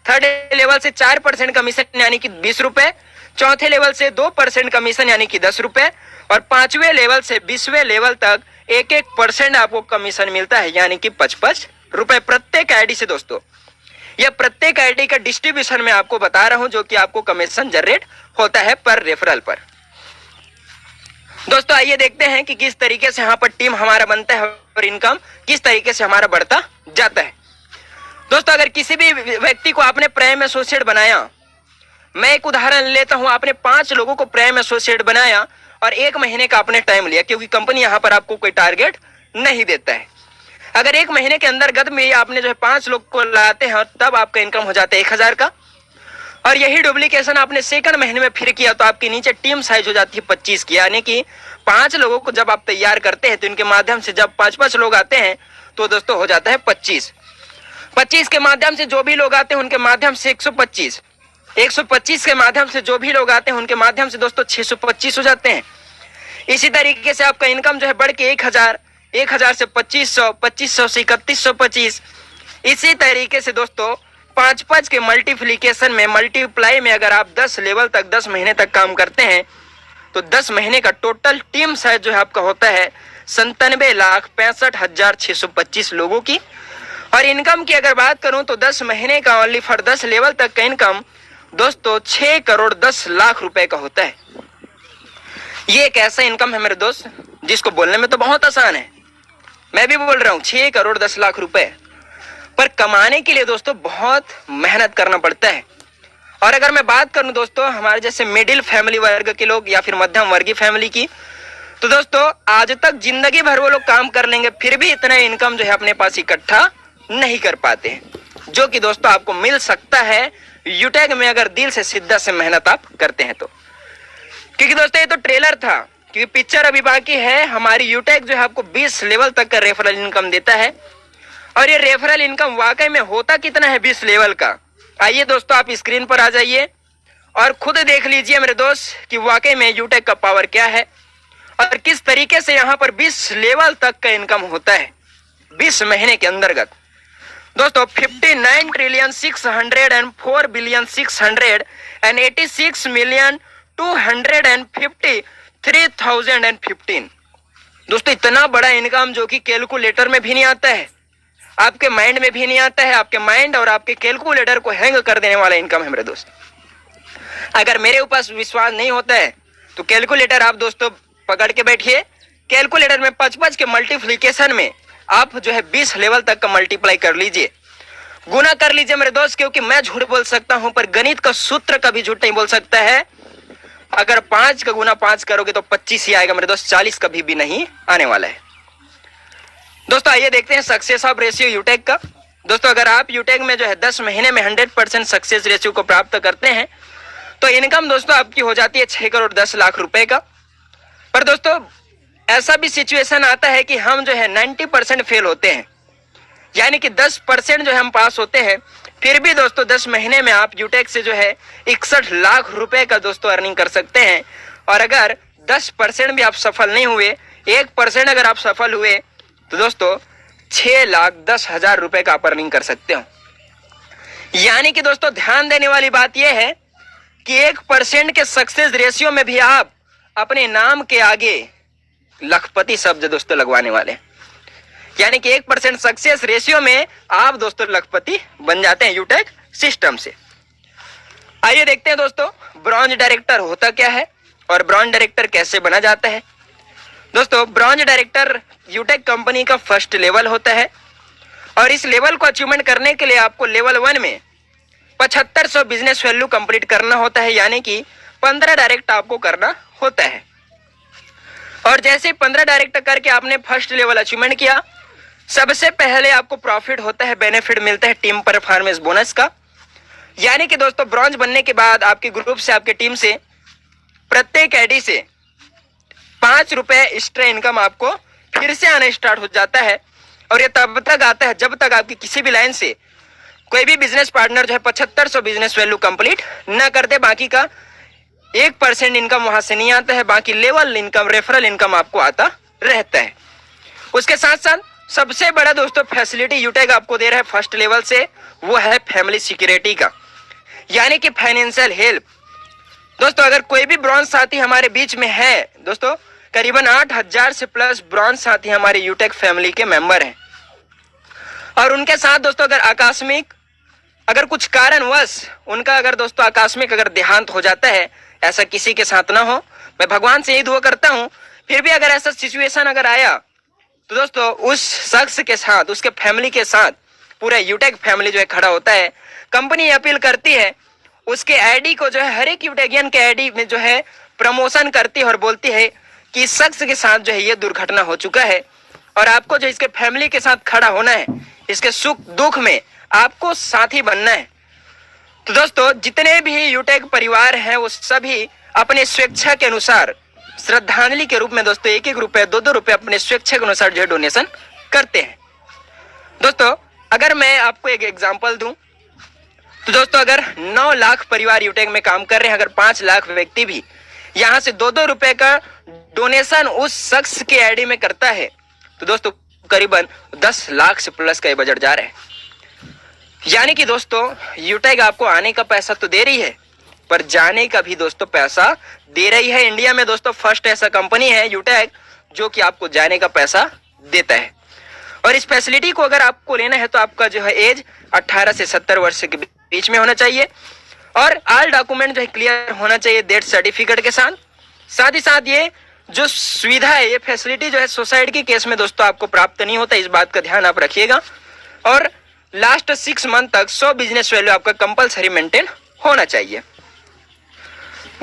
थर्ड लेवल से 4% कमीशन, यानी कि 20 रुपए। चौथे लेवल से 2% कमीशन, यानी कि 10 रुपए। और 5वें लेवल से 20वें लेवल तक 1% आपको कमीशन मिलता है, यानी कि 55 रुपए प्रत्येक आईडी से। दोस्तों यह प्रत्येक आईडी का डिस्ट्रीब्यूशन में आपको बता रहा हूं जो कि आपको कमीशन जनरेट होता है पर रेफरल पर। दोस्तों आइए देखते हैं कि किस तरीके से यहाँ पर टीम हमारा बनता है और इनकम किस तरीके से हमारा बढ़ता जाता है। दोस्तों अगर किसी भी व्यक्ति को आपने प्राइम एसोसिएट बनाया, मैं एक उदाहरण लेता हूं, आपने 5 लोगों को प्राइम एसोसिएट बनाया और 1 महीने का आपने टाइम लिया, क्योंकि कंपनी यहाँ पर आपको कोई टारगेट नहीं देता है। अगर 1 महीने के अंतर्गत में आपने जो है 5 लोग को लाते हैं तब आपका इनकम हो जाता है 1000 का। और यही डुप्लीकेशन आपने सेकंड महीने में फिर किया तो आपके नीचे टीम साइज हो जाती है 25 की, यानी कि 5 लोगों को जब आप तैयार करते हैं तो इनके माध्यम से जब 5-5 लोग आते हैं तो दोस्तों हो जाता है 25 के माध्यम से जो भी लोग आते हैं उनके माध्यम से 125 के माध्यम से जो भी लोग आते हैं उनके माध्यम से दोस्तों 625 हो जाते हैं। इसी तरीके से आपका इनकम जो है बढ़ के 1000 से 2500 से 3125, इसी तरीके से दोस्तों 5-5 के मल्टीप्लीकेशन में, मल्टीप्लाई में अगर आप 10 लेवल तक 10 महीने तक काम करते हैं तो 10 महीने का टोटल टीम साइज जो है आपका होता है 97,65,625 लोगों की। और इनकम की अगर बात करूं तो 10 महीने का ओनली फॉर 10 लेवल तक का इनकम दोस्तों 6 करोड़ 10 लाख रुपए का होता है। ये एक ऐसा इनकम है मेरे दोस्त जिसको बोलने में तो बहुत आसान है, मैं भी बोल रहा हूं 6 करोड़ 10 लाख रुपए, पर कमाने के लिए दोस्तों बहुत मेहनत करना पड़ता है। और अगर मैं बात करूं दोस्तों हमारे जैसे मिडिल फैमिली वर्ग के लोग या फिर मध्यम वर्गीय फैमिली की, तो दोस्तों आज तक जिंदगी भर वो लोग काम कर लेंगे फिर भी इतना इनकम जो है अपने पास इकट्ठा नहीं कर पाते हैं, जो कि दोस्तों आपको मिल सकता है यूटेक में अगर दिल से शिद्दत से मेहनत आप करते हैं तो। क्योंकि दोस्तों ये तो ट्रेलर था, क्योंकि पिक्चर अभी बाकी है। हमारी यूटेक जो है आपको 20 लेवल तक का रेफरल इनकम देता है, और ये रेफरल इनकम वाकई में होता कितना है 20 लेवल का। आइए दोस्तों आप स्क्रीन पर आ जाइए और खुद देख लीजिए मेरे दोस्त कि वाकई में यूटेक का पावर क्या है और किस तरीके से यहाँ पर 20 लेवल तक का इनकम होता है 20 महीने के अंतर्गत। दोस्तों 59,686,486,253,015 दोस्तों इतना बड़ा इनकम जो कि कैलकुलेटर में भी नहीं आता है, आपके माइंड में भी नहीं आता है, आपके माइंड और आपके कैलकुलेटर को हैंग कर देने वाला इनकम है मेरे दोस्त। अगर मेरे ऊपर विश्वास नहीं होता है तो कैलकुलेटर आप दोस्तों पकड़ के बैठिए, कैलकुलेटर में 5-5 के मल्टीप्लीकेशन में आप जो है 20 लेवल तक का मल्टीप्लाई कर लीजिए, गुना कर लीजिए मेरे दोस्त। क्योंकि मैं झूठ बोल सकता हूं पर गणित का सूत्र कभी झूठ नहीं बोल सकता है। अगर 5 का गुना 5 करोगे तो 25 ही आएगा मेरे दोस्त, 40 कभी भी नहीं आने वाला है। दोस्तों आइए देखते हैं सक्सेस ऑफ रेशियो यूटेक का। दोस्तों अगर आप यूटेक में जो है 10 महीने में 100% सक्सेस रेशियो को प्राप्त करते हैं तो इनकम दोस्तों आपकी हो जाती है 6 करोड़ 10 लाख रुपए का। पर दोस्तों ऐसा भी सिचुएशन आता है कि हम जो है 90% फेल होते हैं, यानी कि 10% जो है हम पास होते हैं, फिर भी दोस्तों 10 महीने में आप यूटेक से जो है 61 लाख रुपए का दोस्तों अर्निंग कर सकते हैं। और अगर 10% भी आप सफल नहीं हुए, 1% अगर आप सफल हुए तो दोस्तों 6,10,000 रुपए का आप अर्निंग कर सकते हो। यानी कि दोस्तों ध्यान देने वाली बात यह है कि 1% के सक्सेस रेशियो में भी आप अपने नाम के आगे लखपति शब्द दोस्तों लगवाने वाले, यानी कि 1% सक्सेस रेशियो में आप दोस्तों लखपति बन जाते हैं यूटेक सिस्टम से। आइए देखते हैं दोस्तों ब्रॉन्ज डायरेक्टर होता क्या है और ब्रॉन्ज डायरेक्टर कैसे बना जाता है। दोस्तों ब्रॉन्ज डायरेक्टर यूटेक कंपनी का फर्स्ट लेवल होता है, और इस लेवल को अचीवमेंट करने के लिए आपको लेवल 1 में 7500 बिजनेस वैल्यू कंप्लीट करना होता है, यानी कि 15 डायरेक्ट आपको करना होता है। और जैसे 15 डायरेक्ट करके आपने फर्स्ट लेवल अचीवमेंट किया, सबसे पहले आपको प्रॉफिट होता है, बेनिफिट मिलता है टीम परफॉर्मेंस बोनस का। यानी कि दोस्तों ब्रॉन्ज बनने के बाद आपके ग्रुप से, आपके टीम से, प्रत्येक आईडी से 5 रुपए एक्स्ट्रा इनकम आपको फिर से आना स्टार्ट हो जाता है। और ये तब तक आता है जब तक आपकी किसी भी लाइन से कोई भी बिजनेस पार्टनर जो है 7500 बिजनेस वैल्यू कंप्लीट ना कर दे। बाकी का 1% इनकम वहां से नहीं आता है, बाकी लेवल इनकम, रेफरल इनकम आपको आता रहता है। उसके साथ साथ सबसे बड़ा दोस्तों फैसिलिटी यूटेक आपको दे रहा है फर्स्ट लेवल से, वो है फैमिली सिक्योरिटी का, यानी कि फाइनेंशियल हेल्प। दोस्तों अगर कोई भी ब्रॉन्ज साथी हमारे बीच में है, दोस्तों करीबन 8000 से प्लस ब्रॉन्ज साथी हमारे यूटेक फैमिली के मेंबर हैं, और उनके साथ दोस्तों अगर आकस्मिक, अगर कुछ कारणवश उनका अगर दोस्तों आकस्मिक अगर देहांत हो जाता है, ऐसा किसी के साथ ना हो, मैं भगवान से यही दुआ करता हूं। फिर भी अगर ऐसा सिचुएशन अगर आया तो दोस्तों उस शख्स के साथ, उसके फैमिली के साथ पूरा यूटेक फैमिली जो है खड़ा होता है। कंपनी अपील करती है उसके आईडी को जो है, हर एक यूटेकियन के आईडी में जो है प्रमोशन करती है और बोलती है कि इस शख्स के साथ जो है ये दुर्घटना हो चुका है और आपको जो इसके फैमिली के साथ खड़ा होना है, इसके सुख दुख में आपको साथी बनना है। तो दोस्तों जितने भी यूटेक परिवार हैं वो सभी अपने स्वेच्छा के अनुसार श्रद्धांजलि के रूप में दोस्तों 1-1 रुपए 2-2 रुपए अपने स्वेच्छा के अनुसार जो है डोनेशन करते हैं। दोस्तों अगर मैं आपको एक एग्जांपल दूं तो दोस्तों अगर 9 लाख परिवार यूटेक में काम कर रहे हैं, अगर 5 लाख व्यक्ति भी यहां से 2-2 रुपए का डोनेशन उस शख्स के आईडी में करता है तो दोस्तों करीबन 10 लाख से प्लस का ये बजट जा रहा है। यानी कि दोस्तों यूटेक आपको आने का पैसा तो दे रही है, पर जाने का भी दोस्तों पैसा दे रही है। इंडिया में दोस्तों फर्स्ट ऐसा कंपनी है यूटेक जो कि आपको जाने का पैसा देता है। और इस फैसिलिटी को अगर आपको लेना है तो आपका जो है एज 18 से 70 वर्ष के बीच में होना चाहिए और ऑल डॉक्यूमेंट जो है क्लियर होना चाहिए डेथ सर्टिफिकेट के साथ। साथ ही साथ ये जो सुविधा है, ये फैसिलिटी जो है सुसाइड के केस में दोस्तों आपको प्राप्त नहीं होता, इस बात का ध्यान आप रखिएगा। और लास्ट 6 मंथ तक 100 बिजनेस वैल्यू आपका कंपलसरी मेंटेन होना चाहिए।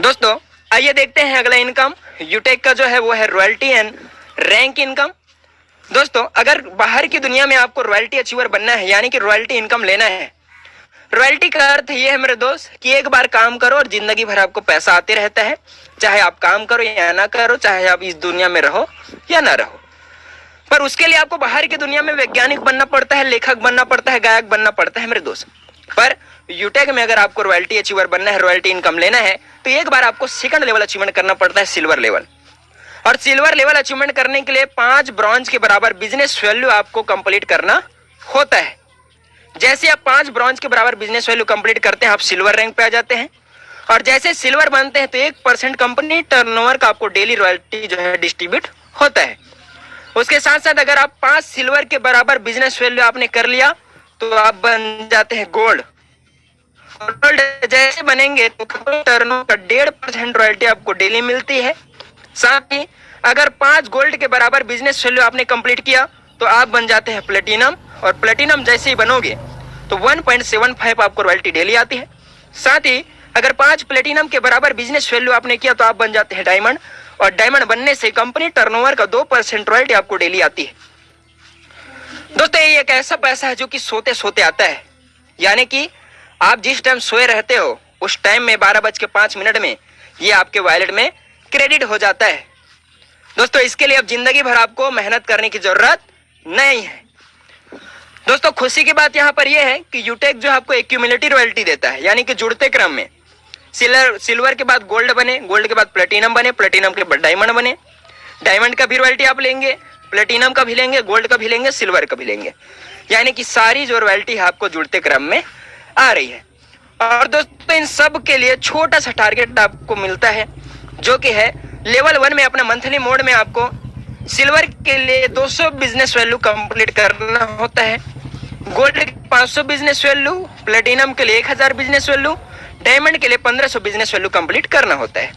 दोस्तों आइए देखते हैं अगला इनकम यूटेक का जो है वो है रॉयल्टी एंड रैंक इनकम। दोस्तों अगर बाहर की दुनिया में आपको रॉयल्टी अचीवर बनना है, यानी कि रॉयल्टी इनकम लेना है, रॉयल्टी का अर्थ ये है मेरे दोस्त कि एक बार काम करो और जिंदगी भर आपको पैसा आते रहता है, चाहे आप काम करो या ना करो, चाहे आप इस दुनिया में रहो या ना रहो। पर उसके लिए आपको बाहर की दुनिया में वैज्ञानिक बनना पड़ता है, लेखक बनना पड़ता है, गायक बनना पड़ता है मेरे दोस्त। पर यूटेक में अगर आपको रॉयल्टी अचीवर बनना है, रॉयल्टी इनकम लेना है, तो एक बार आपको सेकंड लेवल अचीवमेंट करना पड़ता है, सिल्वर लेवल। और सिल्वर लेवल अचीवमेंट करने के लिए 5 ब्रॉन्ज के बराबर बिजनेस वैल्यू आपको कंप्लीट करना होता है। जैसे आप 5 ब्रॉन्ज के बराबर बिजनेस वैल्यू कंप्लीट करते हैं, आप सिल्वर रैंक पे आ जाते हैं। और जैसे सिल्वर बनते हैं तो 1% कंपनी टर्नओवर का आपको डेली रॉयल्टी जो है डिस्ट्रीब्यूट होता है। उसके साथ साथ अगर आप 5 सिल्वर के बराबर बिजनेस वैल्यू आपने कर लिया तो आप बन जाते हैं गोल्ड। गोल्ड जैसे बनेंगे तो टर्नओवर का 1.5% रॉयल्टी आपको डेली मिलती है। साथ ही अगर 5 गोल्ड के बराबर बिजनेस वैल्यू आपने कंप्लीट किया तो आप बन जाते हैं प्लेटिनम। और प्लेटिनम जैसे ही बनोगे तो 1.75 आपको रॉयल्टी डेली आती है। साथ ही अगर 5 प्लेटिनम के बराबर बिजनेस वैल्यू आपने किया तो आप बन जाते हैं डायमंड। और डायमंड बनने से कंपनी टर्नओवर का 2% रॉयल्टी आपको डेली आती है। दोस्तों ये एक ऐसा पैसा है जो कि सोते सोते आता है, यानी कि आप जिस टाइम सोए रहते हो उस टाइम में 12:05 में ये आपके वॉलेट में क्रेडिट हो जाता है। दोस्तों इसके लिए अब जिंदगी भर आपको मेहनत करने की जरूरत नहीं है। दोस्तों खुशी की बात यहाँ पर यह है कि यूटेक जो आपको एक्यूमुलेटिव रॉयल्टी देता है, यानी कि जुड़ते क्रम में सिल्वर के बाद गोल्ड बने, गोल्ड के बाद प्लेटिनम बने, प्लेटिनम के बाद डायमंड बने, डायमंड का भी रॉयल्टी आप लेंगे, प्लेटिनम का भी लेंगे, गोल्ड का भी लेंगे, सिल्वर का भी लेंगे, यानी कि सारी जो रॉयल्टी है आपको जुड़ते क्रम में आ रही है। और दोस्तों इन सब के लिए छोटा सा टारगेट आपको मिलता है जो कि है लेवल 1 में अपना मंथली मोड में आपको सिल्वर के लिए 200 बिजनेस वैल्यू कंप्लीट करना होता है, गोल्ड के 500 बिजनेस वैल्यू, प्लेटिनम के लिए 1000 बिजनेस वैल्यू, डायमंड के लिए 1500 बिजनेस वैल्यू कंप्लीट करना होता है।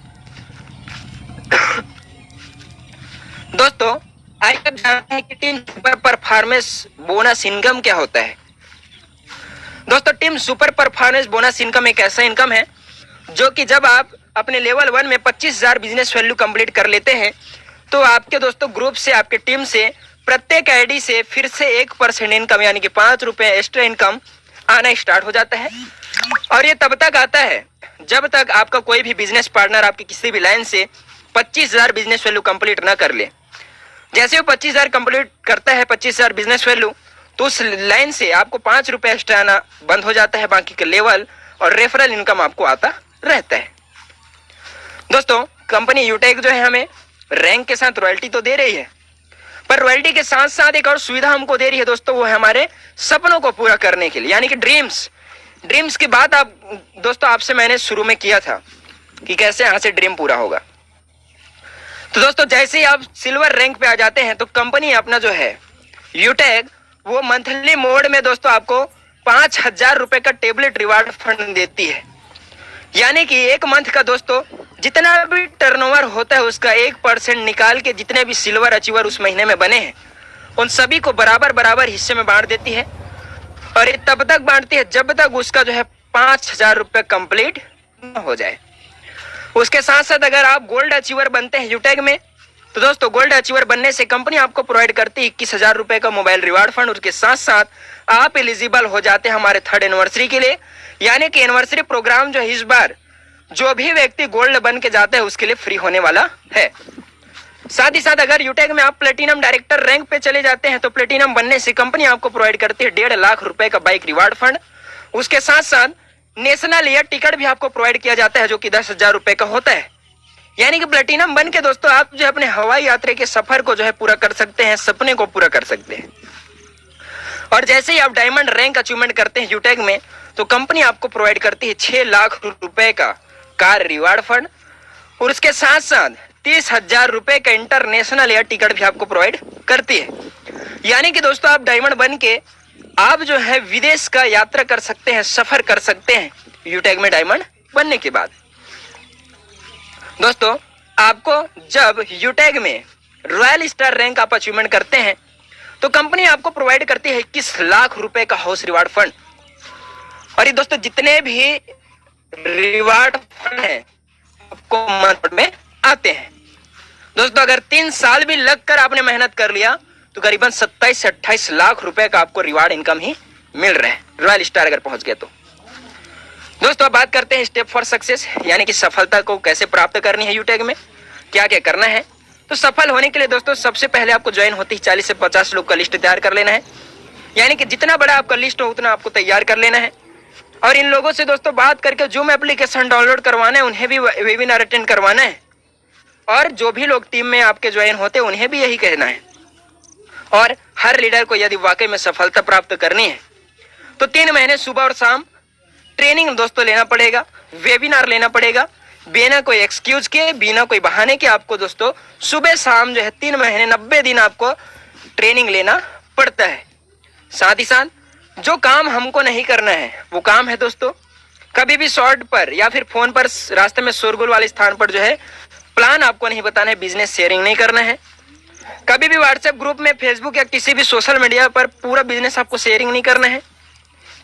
दोस्तों आइए अब जानते हैं कि team super performance bonus income क्या होता है। दोस्तों team super performance bonus income एक ऐसा इनकम है जो कि जब आप अपने लेवल 1 में 25,000 बिजनेस वैल्यू कंप्लीट कर लेते हैं तो आपके दोस्तों ग्रुप से, आपके टीम से, प्रत्येक आईडी से फिर से 1% इनकम यानी कि 5 रुपए एक्स्ट्रा इनकम आना स्टार्ट हो जाता है। और ये तब तक आता है जब तक आपका कोई भी बिजनेस पार्टनर आपकी किसी भी लाइन से 25,000 बिजनेस वैल्यू कंप्लीट ना कर ले। जैसे वो 25,000 कंप्लीट करता है, 25,000 बिजनेस वैल्यू, तो उस लाइन से आपको 5 रुपए एक्स्ट्रा आना बंद हो जाता है, बाकी के लेवल और रेफरल इनकम आपको आता रहता है। दोस्तों कंपनी यूटेक जो है हमें रैंक के साथ रॉयल्टी तो दे रही है, पर रॉयल्टी के साथ साथ एक और सुविधा हमको दे रही है दोस्तों, वो है हमारे सपनों को पूरा करने के लिए, यानी कि ड्रीम्स की बात आप दोस्तों आपसे मैंने शुरू में किया था कि कैसे यहाँ से ड्रीम पूरा होगा। तो दोस्तों जैसे ही आप सिल्वर रैंक पे आ जाते हैं तो कंपनी अपना जो है यूटेक वो मंथली मोड में दोस्तों आपको 5,000 रुपए का टेबलेट रिवार्ड फंड देती है, यानी कि एक मंथ का दोस्तों जितना भी टर्नओवर होता है उसका 1% निकाल के जितने भी सिल्वर अचीवर उस महीने में बने हैं उन सभी को बराबर बराबर हिस्से में बांट देती है। और ये तब तक बांटती है जब तक उसका जो है 5,000 रुपए कंप्लीट न हो जाए। उसके साथ साथ अगर आप गोल्ड अचीवर बनते हैं यूटेक में तो दोस्तों गोल्ड अचीवर बनने से कंपनी आपको प्रोवाइड करती है 21,000 रुपए का मोबाइल रिवार्ड फंड। उसके साथ साथ आप एलिजिबल हो जाते हैं हमारे 3rd एनिवर्सरी के लिए, यानी कि एनिवर्सरी प्रोग्राम जो है इस बार जो भी व्यक्ति गोल्ड बन के जाता है उसके लिए फ्री होने वाला है। साथ ही साथ अगर यूटेक में आप प्लेटिनम डायरेक्टर रैंक पे चले जाते हैं तो प्लेटिनम बनने से कंपनी आपको प्रोवाइड करती है 1.5 लाख रुपए का बाइक रिवार्ड फंड। उसके साथ साथ नेशनल एयर टिकट भी आपको प्रोवाइड किया जाता है जो कि 10,000 रुपए का होता है। यानी कि प्लेटिनम बन के दोस्तों आप जो अपने हवाई यात्रा के सफर को जो है पूरा कर सकते हैं, सपने को पूरा कर सकते हैं। और जैसे ही आप डायमंड रैंक अचीवमेंट करते हैं यूटेक में, तो कंपनी आपको प्रोवाइड करती है 6 लाख रुपए का कार रिवार्ड फंड, और उसके साथ साथ 30,000 रुपए का इंटरनेशनल एयर टिकट भी आपको प्रोवाइड करती है। यानी कि दोस्तों आप डायमंड बन के आप जो है विदेश का यात्रा कर सकते हैं, सफर कर सकते हैं यूटेक में डायमंड बनने के बाद। दोस्तों आपको जब यूटेक में रॉयल स्टार रैंक आप अचीवमेंट करते हैं, तो कंपनी आपको प्रोवाइड करती है 21 लाख रुपए का हाउस रिवार्ड फंड। और ये दोस्तों जितने भी रिवार्ड फंड है आपको मंथ में आते हैं। दोस्तों अगर 3 साल भी लगकर आपने मेहनत कर लिया तो करीबन 27 से 28 लाख रुपए का आपको रिवार्ड इनकम ही मिल रहा है रॉयल स्टार अगर पहुंच गए तो। दोस्तों अब बात करते हैं स्टेप फॉर सक्सेस, यानी कि सफलता को कैसे प्राप्त करनी है यूटेक में, क्या क्या करना है। तो सफल होने के लिए दोस्तों सबसे पहले आपको ज्वाइन होते ही 40 से 50 लोग का लिस्ट तैयार कर लेना है। यानी कि जितना बड़ा आपका लिस्ट हो उतना आपको तैयार कर लेना है। और इन लोगों से दोस्तों बात करके जूम एप्लीकेशन डाउनलोड करवाना है, उन्हें भी वेबिनार अटेंड करवाना है। और जो भी लोग टीम में आपके ज्वाइन होते हैं उन्हें भी यही कहना है। और हर लीडर को यदि वाकई में सफलता प्राप्त करनी है तो 3 महीने सुबह और शाम ट्रेनिंग दोस्तों लेना पड़ेगा, वेबिनार लेना पड़ेगा, बिना कोई एक्सक्यूज के, बिना कोई बहाने के आपको दोस्तों सुबह शाम जो है 3 महीने 90 दिन आपको ट्रेनिंग लेना पड़ता है। साथ ही साथ जो काम हमको नहीं करना है वो काम है दोस्तों, कभी भी शॉर्ट पर या फिर फोन पर रास्ते में शोरगुल वाले स्थान पर जो है प्लान आपको नहीं बताना है, बिजनेस शेयरिंग नहीं करना है। कभी भी व्हाट्सएप ग्रुप में, फेसबुक या किसी भी सोशल मीडिया पर पूरा बिजनेस आपको शेयरिंग नहीं करना है।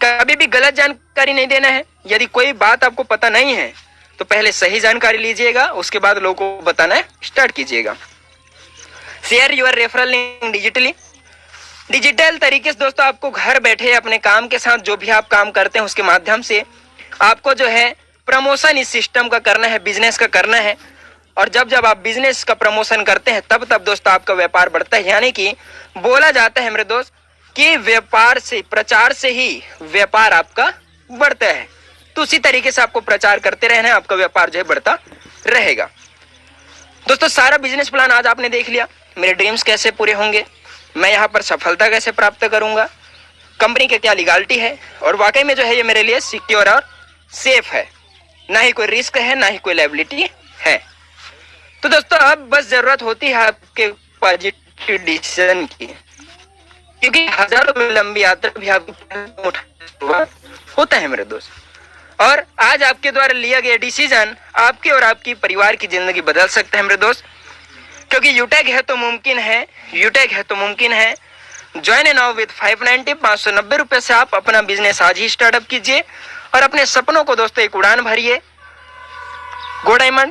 कभी भी गलत जानकारी नहीं देना है। यदि कोई बात आपको पता नहीं है तो पहले सही जानकारी लीजिएगा, उसके बाद लोगों को बताना स्टार्ट कीजिएगा। Share your referral link digitally, digital तरीके से दोस्तों आपको घर बैठे अपने काम के साथ जो भी आप काम करते हैं उसके माध्यम से आपको जो है प्रमोशन इस सिस्टम का करना है, बिजनेस का करना है। और जब जब आप बिजनेस का प्रमोशन करते हैं तब तब दोस्तों आपका व्यापार बढ़ता है। यानी कि बोला जाता है मेरे दोस्त कि व्यापार से, प्रचार से ही व्यापार आपका बढ़ता है। तो उसी तरीके से आपको प्रचार करते रहना है, आपका व्यापार जो है बढ़ता रहेगा। दोस्तों सारा बिजनेस प्लान आज आपने देख लिया, मेरे ड्रीम्स कैसे पूरे होंगे, मैं यहाँ पर सफलता कैसे प्राप्त करूंगा, कंपनी की क्या लीगलिटी है, और वाकई में जो है ये मेरे लिए सिक्योर और सेफ है, ना ही कोई रिस्क है ना ही कोई लायबिलिटी है। तो दोस्तों अब बस जरूरत होती है आपके पॉजिटिव डिसीजन की, क्योंकि हजारों लंबी यात्रा भी आपको होता है मेरे दोस्त। और आज आपके द्वारा लिया गया डिसीजन आपके और आपकी परिवार की जिंदगी बदल सकता है मेरे दोस्त, क्योंकि यूटेक है तो मुमकिन है, यूटेक है तो मुमकिन है। ज्वाइन नाउ विद 590 रुपए से आप अपना बिजनेस आज ही स्टार्टअप कीजिए और अपने सपनों को दोस्तों एक उड़ान भरिए। गो डायमंड।